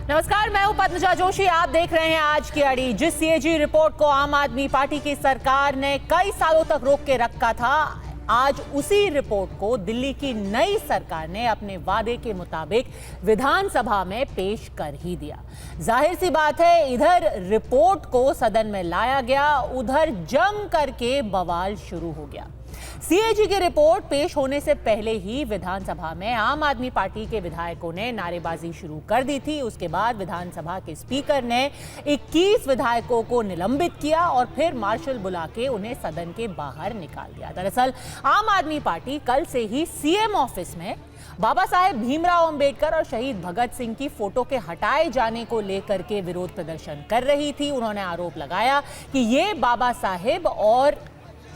नमस्कार, मैं हूं पद्मजा जोशी। आप देख रहे हैं आज की अड़ी। जिस सीएजी रिपोर्ट को आम आदमी पार्टी की सरकार ने कई सालों तक रोक के रखा था, आज उसी रिपोर्ट को दिल्ली की नई सरकार ने अपने वादे के मुताबिक विधानसभा में पेश कर ही दिया। जाहिर सी बात है, इधर रिपोर्ट को सदन में लाया गया, उधर जम करके बवाल शुरू हो गया। सीएजी की रिपोर्ट पेश होने से पहले ही विधानसभा में आम आदमी पार्टी के विधायकों ने नारेबाजी शुरू कर दी थी। उसके बाद विधानसभा के स्पीकर ने 21 विधायकों को निलंबित किया और फिर मार्शल बुला के उन्हें सदन के बाहर निकाल दिया। दरअसल आम आदमी पार्टी कल से ही सीएम ऑफिस में बाबा साहेब भीमराव अंबेडकर और शहीद भगत सिंह की फोटो के हटाए जाने को लेकर के विरोध प्रदर्शन कर रही थी। उन्होंने आरोप लगाया कि ये बाबा साहेब और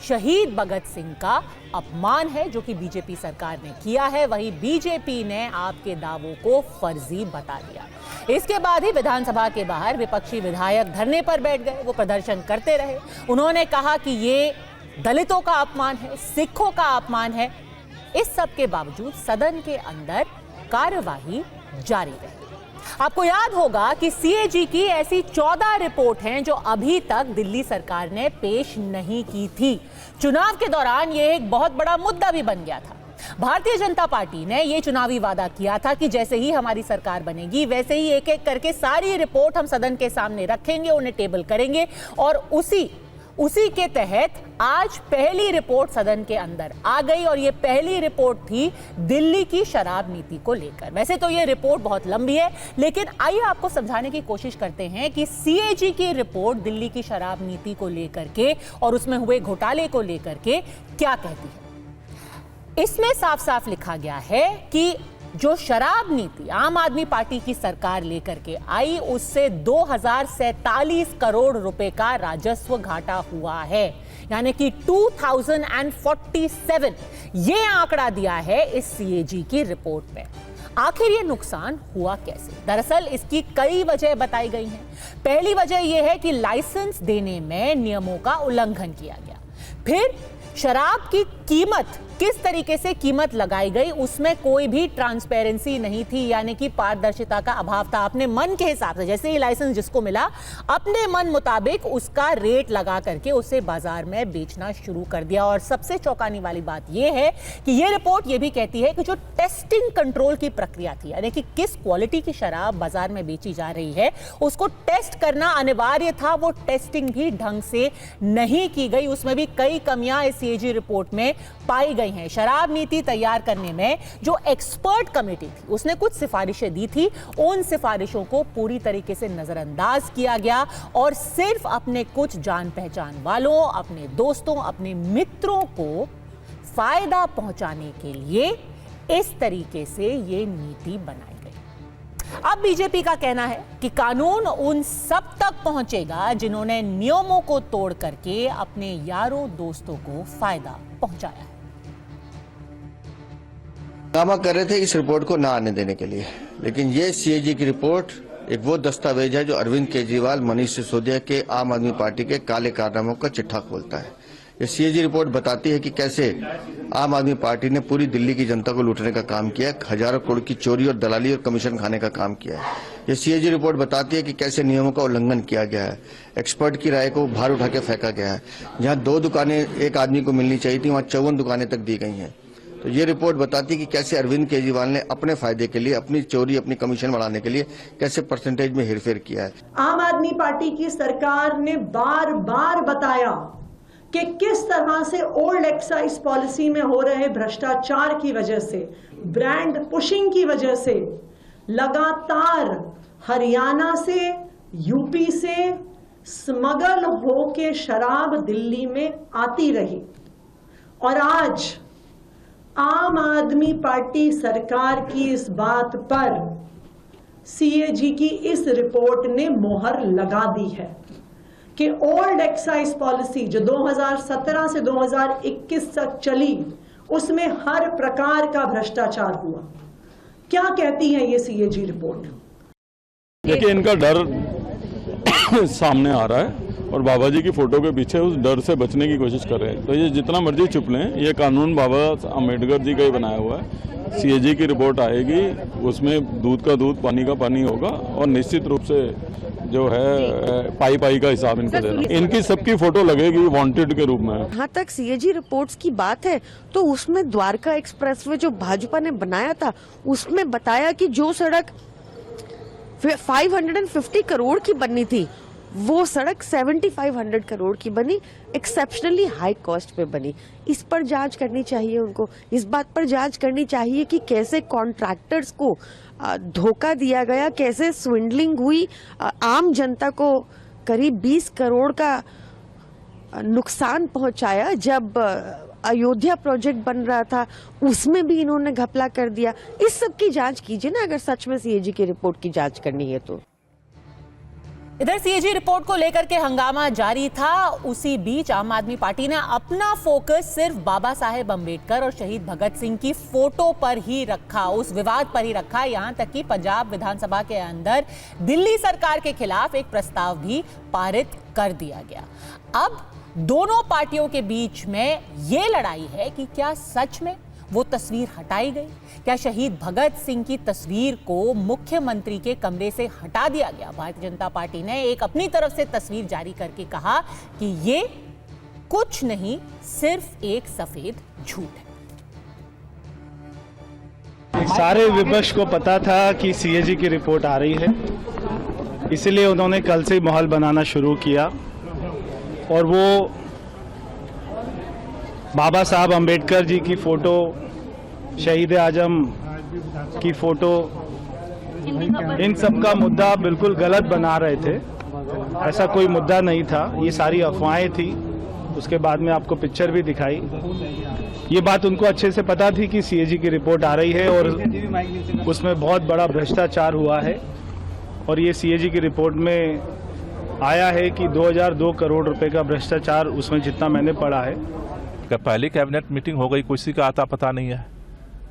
शहीद भगत सिंह का अपमान है जो कि बीजेपी सरकार ने किया है। वहीं बीजेपी ने आपके दावों को फर्जी बता दिया। इसके बाद ही विधानसभा के बाहर विपक्षी विधायक धरने पर बैठ गए। वो प्रदर्शन करते रहे। उन्होंने कहा कि ये दलितों का अपमान है, सिखों का अपमान है। इस सब के बावजूद सदन के अंदर कार्यवाही जारी रही। आपको याद होगा कि सीएजी की ऐसी 14 रिपोर्ट हैं जो अभी तक दिल्ली सरकार ने पेश नहीं की थी। चुनाव के दौरान यह एक बहुत बड़ा मुद्दा भी बन गया था। भारतीय जनता पार्टी ने यह चुनावी वादा किया था कि जैसे ही हमारी सरकार बनेगी वैसे ही एक एक करके सारी रिपोर्ट हम सदन के सामने रखेंगे, उन्हें टेबल करेंगे और उसी के तहत आज पहली रिपोर्ट सदन के अंदर आ गई और ये पहली रिपोर्ट थी दिल्ली की शराब नीति को लेकर। वैसे तो ये रिपोर्ट बहुत लंबी है, लेकिन आइए आपको समझाने की कोशिश करते हैं कि सीएजी की रिपोर्ट दिल्ली की शराब नीति को लेकर के और उसमें हुए घोटाले को लेकर के क्या कहती है। इसमें साफ साफ लिखा गया है कि जो शराब नीति आम आदमी पार्टी की सरकार लेकर के आई, उससे 2047 करोड़ रुपए का राजस्व घाटा हुआ है, यानी कि 2047। ये आंकड़ा दिया है इस सीएजी की रिपोर्ट में। आखिर ये नुकसान हुआ कैसे? दरअसल इसकी कई वजह बताई गई हैं। पहली वजह यह है कि लाइसेंस देने में नियमों का उल्लंघन किया गया। फिर शराब की कीमत, किस तरीके से कीमत लगाई गई, उसमें कोई भी ट्रांसपेरेंसी नहीं थी, यानी कि पारदर्शिता का अभाव था। अपने मन के हिसाब से, जैसे ही लाइसेंस जिसको मिला, अपने मन मुताबिक उसका रेट लगा करके उसे बाजार में बेचना शुरू कर दिया। और सबसे चौंकाने वाली बात यह है कि यह रिपोर्ट यह भी कहती है कि जो टेस्टिंग कंट्रोल की प्रक्रिया थी, यानी कि किस क्वालिटी की शराब बाजार में बेची जा रही है, उसको टेस्ट करना अनिवार्य था, वो टेस्टिंग भी ढंग से नहीं की गई। उसमें भी कई कमियां इस सीएजी रिपोर्ट में पाई गई हैं। शराब नीति तैयार करने में जो एक्सपर्ट कमेटी थी, उसने कुछ सिफारिशें दी थी, उन सिफारिशों को पूरी तरीके से नजरअंदाज किया गया और सिर्फ अपने कुछ जान पहचान वालों, अपने दोस्तों, अपने मित्रों को फायदा पहुंचाने के लिए इस तरीके से ये नीति बनाई गई। अब बीजेपी का कहना है कि कानून उन सब तक पहुंचेगा जिन्होंने नियमों को तोड़ करके अपने यारों दोस्तों को फायदा पहुंचाया है। हंगामा कर रहे थे इस रिपोर्ट को ना आने देने के लिए, लेकिन ये सीएजी की रिपोर्ट एक वो दस्तावेज है जो अरविंद केजरीवाल, मनीष सिसोदिया के आम आदमी पार्टी के काले कारनामों का चिट्ठा खोलता है। ये सीएजी रिपोर्ट बताती है कि कैसे आम आदमी पार्टी ने पूरी दिल्ली की जनता को लूटने का काम किया है, हजारों करोड़ की चोरी और दलाली और कमीशन खाने का काम किया है। ये सीएजी रिपोर्ट बताती है कि कैसे नियमों का उल्लंघन किया गया है, एक्सपर्ट की राय को बाहर उठा के फेंका गया है। जहां 2 दुकानें एक आदमी को मिलनी चाहिए थी, वहां 54 दुकानें तक दी गई हैं। तो ये रिपोर्ट बताती है कि कैसे अरविंद केजरीवाल ने अपने फायदे के लिए, अपनी चोरी, अपनी कमीशन बढ़ाने के लिए कैसे परसेंटेज में हेरफेर किया है। आम आदमी पार्टी की सरकार ने बार बार बताया कि किस तरह से ओल्ड एक्साइज पॉलिसी में हो रहे भ्रष्टाचार की वजह से, ब्रांड पुशिंग की वजह से लगातार हरियाणा से, यूपी से स्मगल होके शराब दिल्ली में आती रही। और आज आम आदमी पार्टी सरकार की इस बात पर सीएजी की इस रिपोर्ट ने मोहर लगा दी है कि ओल्ड एक्साइज पॉलिसी जो 2017 से 2021 तक चली, उसमें हर प्रकार का भ्रष्टाचार हुआ। क्या कहती है ये सीएजी रिपोर्ट? देखिए, इनका डर सामने आ रहा है और बाबा जी की फोटो के पीछे उस डर से बचने की कोशिश कर रहे हैं। तो ये जितना मर्जी छुप लें, ये कानून बाबा अम्बेडकर जी का ही बनाया हुआ है। सीएजी की रिपोर्ट आएगी, उसमें दूध का दूध पानी का पानी होगा और निश्चित रूप से जो है पाई पाई का हिसाब इनको देना। इनकी सबकी फोटो लगेगी वांटेड के रूप में। जहाँ तक सीएजी रिपोर्ट्स की बात है तो उसमें द्वारका एक्सप्रेसवे जो भाजपा ने बनाया था उसमें बताया कि जो सड़क 550 करोड़ की बननी थी वो सड़क 7500 करोड़ की बनी, एक्सेप्शनली हाई कॉस्ट पे बनी। इस पर जांच करनी चाहिए उनको, इस बात पर जांच करनी चाहिए कि कैसे कॉन्ट्रैक्टर्स को धोखा दिया गया, कैसे स्विंडलिंग हुई, आम जनता को करीब 20 करोड़ का नुकसान पहुंचाया। जब अयोध्या प्रोजेक्ट बन रहा था उसमें भी इन्होंने घपला कर दिया। इस सब की जांच कीजिए ना, अगर सच में सीएजी की रिपोर्ट की जांच करनी है तो। इधर सीएजी रिपोर्ट को लेकर के हंगामा जारी था। उसी बीच आम आदमी पार्टी ने अपना फोकस सिर्फ बाबा साहेब अंबेडकर और शहीद भगत सिंह की फोटो पर ही रखा, उस विवाद पर ही रखा। यहां तक कि पंजाब विधानसभा के अंदर दिल्ली सरकार के खिलाफ एक प्रस्ताव भी पारित कर दिया गया। अब दोनों पार्टियों के बीच में ये लड़ाई है कि क्या सच में वो तस्वीर हटाई गई, क्या शहीद भगत सिंह की तस्वीर को मुख्यमंत्री के कमरे से हटा दिया गया। भारतीय जनता पार्टी ने एक अपनी तरफ से तस्वीर जारी करके कहा कि ये कुछ नहीं, सिर्फ एक सफेद झूठ है। सारे विपक्ष को पता था कि सीएजी की रिपोर्ट आ रही है, इसलिए उन्होंने कल से माहौल बनाना शुरू किया और वो बाबा साहब अंबेडकर जी की फोटो, शहीद आजम की फोटो, इन सब का मुद्दा बिल्कुल गलत बना रहे थे। ऐसा कोई मुद्दा नहीं था, ये सारी अफवाहें थी। उसके बाद में आपको पिक्चर भी दिखाई। ये बात उनको अच्छे से पता थी कि सीएजी की रिपोर्ट आ रही है और उसमें बहुत बड़ा भ्रष्टाचार हुआ है। और ये सीएजी की रिपोर्ट में आया है कि 2002 करोड़ रुपए का भ्रष्टाचार उसमें जितना मैंने पढ़ा है। पहली कैबिनेट मीटिंग हो गई, किसी का आता पता नहीं है।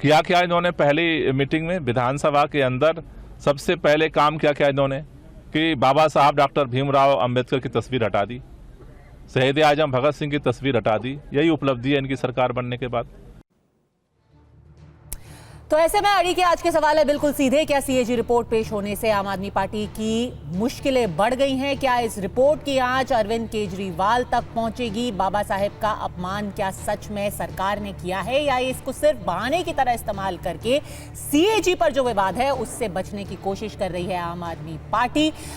क्या इन्होंने पहली मीटिंग में विधानसभा के अंदर सबसे पहले काम क्या इन्होंने कि बाबा साहब डॉक्टर भीमराव अंबेडकर की तस्वीर हटा दी, शहीद आजम भगत सिंह की तस्वीर हटा दी। यही उपलब्धि है इनकी सरकार बनने के बाद। तो ऐसे में अड़ी के आज के सवाल है बिल्कुल सीधे, क्या सीएजी रिपोर्ट पेश होने से आम आदमी पार्टी की मुश्किलें बढ़ गई हैं? क्या इस रिपोर्ट की आंच अरविंद केजरीवाल तक पहुंचेगी? बाबा साहेब का अपमान क्या सच में सरकार ने किया है या इसको सिर्फ बहाने की तरह इस्तेमाल करके सीएजी पर जो विवाद है उससे बचने की कोशिश कर रही है आम आदमी पार्टी?